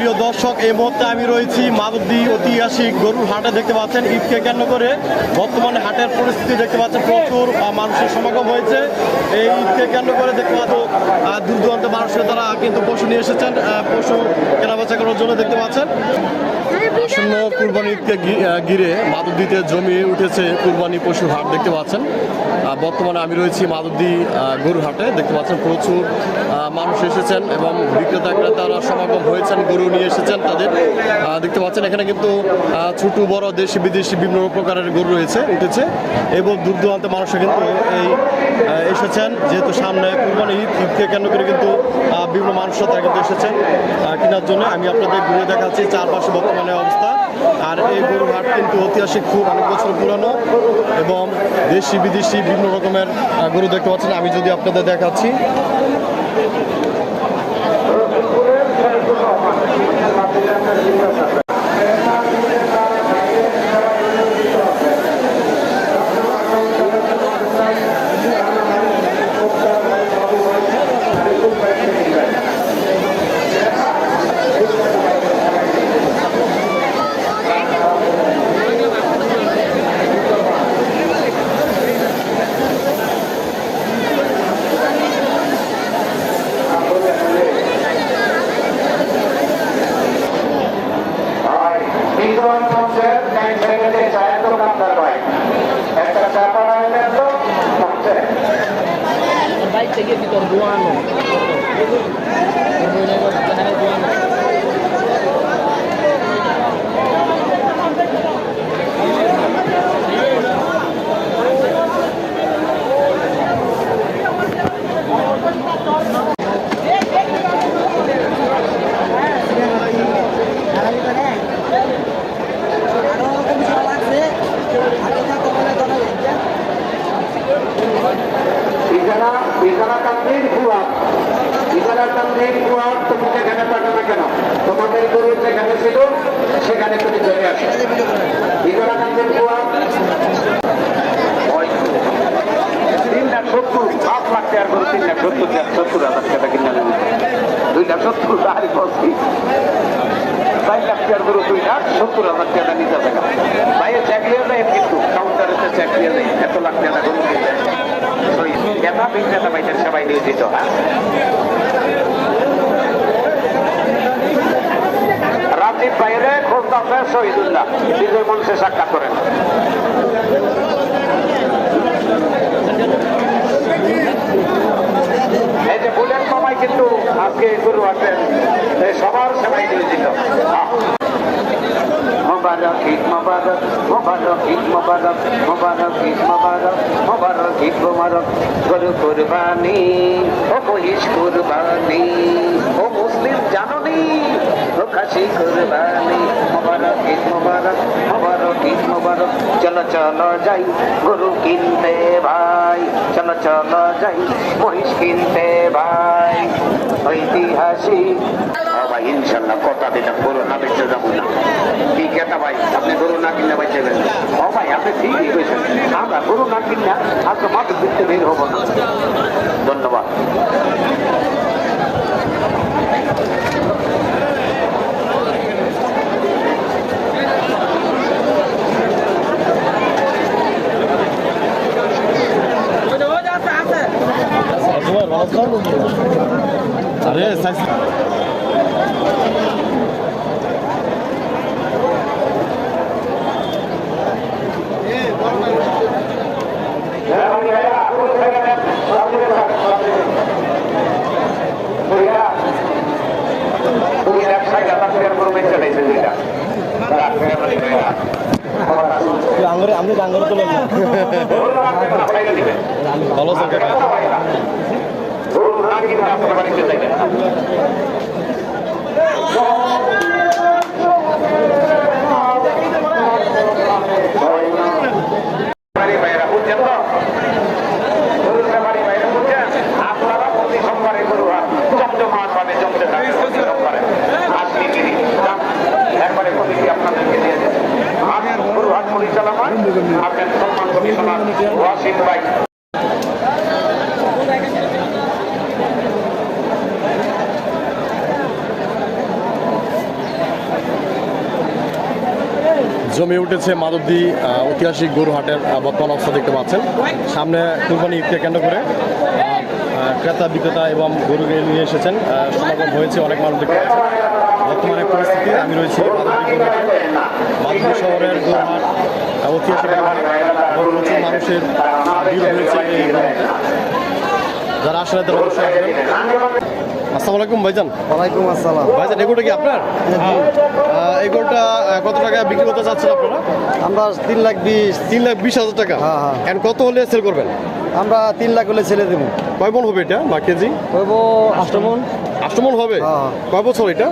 প্রিয় দর্শক, এই মুহূর্তে আমি রয়েছি মাধবদী ঐতিহাসিক গরুর হাটে। দেখতে পাচ্ছেন ঈদকে কেন্দ্র করে বর্তমানে হাটের পরিস্থিতি দেখতে পাচ্ছেন, প্রচুর মানুষের সমাগম হয়েছে। এই ঈদকে কেন্দ্র করে দেখতে পাচ্ছেন দূর দূরান্ত মানুষের তারা কিন্তু পশু নিয়ে এসেছেন, পশু কেনাবেচা করার জন্য। দেখতে পাচ্ছেন আসন্ন কুরবানি ঈদকে ঘিরে মাধবদীতে জমিয়ে উঠেছে কুরবানি পশুর হাট। দেখতে পাচ্ছেন বর্তমানে আমি রয়েছি মাধবদী গরুর হাটে। দেখতে পাচ্ছেন প্রচুর মানুষ এসেছেন এবং বিক্রেতা ক্রেতারা সমাগম হয়েছেন, গরু নিয়ে এসেছেন তাদের। দেখতে পাচ্ছেন এখানে কিন্তু ছোট বড় দেশি বিদেশি বিভিন্ন প্রকারের গরু উঠেছে এবং দূর দূরান্তে মানুষ কিন্তু এই এসেছেন, যেহেতু সামনে কুরবানি ঈদকে কেন্দ্র করে কিন্তু বিভিন্ন মানুষরা তারা কিন্তু এসেছেন কেনার জন্য। আমি আপনাদের ঘুরে দেখাচ্ছি চারপাশে বর্তমানে অবস্থা। আর এই গরুর হাট কিন্তু ঐতিহাসিক, খুব অনেক বছর পুরানো এবং দেশি বিদেশি বিভিন্ন রকমের গরু দেখতে পাচ্ছেন। আমি যদি আপনাদের দেখাচ্ছি, baik lagi di Torduan. তুমি যেখানে পাঠাবে কেন, তোমাদের গরু যেখানে ছিল সেখানে তুমি চলে আসো। বিজয়াকান্তের কুয়া 3,70,000 টাকার গরু 3,70,000 টাকা কিনে নেবে। 2,70,000 দাঁড়ি করছি, 4 লাখ টাকার গরু 2,70,000 টাকা নিতে হবে না ভাইয়ে। চেক নিয়ে যায় কিন্তু কাউন্টারে চেক নিয়ে যায়, এত লাখ টাকা গরু নিয়ে যায়। ক্রেতা বিক্রেতা ভাইদের সবাই নিয়োজিত। হ্যাঁ, রাজীব বাইরে খোঁজদার শহীদুল্লাহ বিজয় মঞ্চে সাক্ষাৎ করেন। এই যে বুলেট মামাই কিন্তু আজকে গরু আছেন, সবার সেবাই নিয়োজিত। মোবারক ঈদ মোবারক, মোবারক ঈদ মোবারক, মোবারক ঈদ মোবারক, মোবারক ঈদ মোবারক। গরু কুরবানি ও মহিষ কুরবানি, ও মুসলিম জাননি ও খাসি কুরবানি। মোবারক ঈদ মোবারক, মোবারক ঈদ মোবারক। চলো চলো যাই গরু কিনতে ভাই, চলো চলো যাই মহিষ কিনতে ভাই। ঐতিহাসিক ভাই ইনশাল্লাহ কথা দিলাম, গরু না বেঁচে যাবো না। কি কেটা ভাই, আপনি গরু না কিনলে বেঁচে যাবেন? ও ভাই আপনি ঠিকই বলছেন, আমরা গরু না কিনলে আজকে মাঠে ফিরতে বের হবো না। ধন্যবাদ। আরে আমি ডাঙ্গর তো ভালো পরিচালনা আপনার সম্মান কমিশনার ওয়াসিম ভাই। জমে উঠেছে মাধবদী ঐতিহাসিক গরু হাটের বর্তমান অবস্থা দেখতে পাচ্ছেন। সামনে কুরবানি ঈদকে কেন্দ্র করে ক্রেতা বিক্রেতা এবং গরু নিয়ে এসেছেন, সমাগম হয়েছে অনেক মানুষ দেখতে পাচ্ছেন। বর্তমানে পরিস্থিতি আমি রয়েছি মাধবদী শহরের গরুহাট, ঐতিহাসিক গরুহাট, প্রচুর মানুষের ভিড় হয়েছে এই গরুহাটে। যারা আসলে তারা অবশ্যই আসবেন। আসসালামু আলাইকুম ভাইজান। ওয়ালাইকুম আসসালাম। ভাইজান এগুলোটা কি আপনার? এই গরুটা কত টাকা বিক্রি করতে চাচ্ছেন আপনারা? আমরা 3,20,000। 3,20,000 টাকা। হ্যাঁ, হ্যাঁ। এখন কত হলে সেল করবেন? আমরা 3 লাখ হলে ছেড়ে দেবো। কয় মন হবে এটা বা কেজি? হইব 8 মন। 8 মন হবে। হ্যাঁ। কয় বছর এটা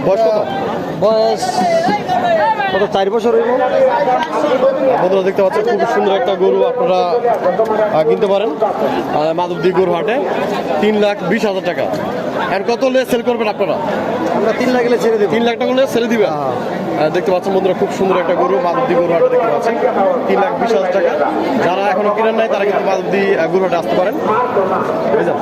বয়স কত? বয়স কত 4 বছর হইব। বন্ধুরা দেখতে পাচ্ছেন খুব সুন্দর একটা গরু আপনারা কিনতে পারেন মাধবদী গরু হাটে। 3,20,000 টাকা। এখন কত হলে সেল করবেন আপনারা? আমরা 3 লাখ হলে ছেড়ে দেবো। 3 লাখ টাকা হলে ছেড়ে দিবেন। দেখতে পাচ্ছেন বন্ধুরা খুব সুন্দর একটা গরু মাধবদী গরু হাটে দেখতে পাচ্ছেন 3,20,000 টাকা। যারা এখনো কিনেন নাই তারা কিন্তু মাধবদী গরু হাটে আসতে পারেন। বুঝলেন?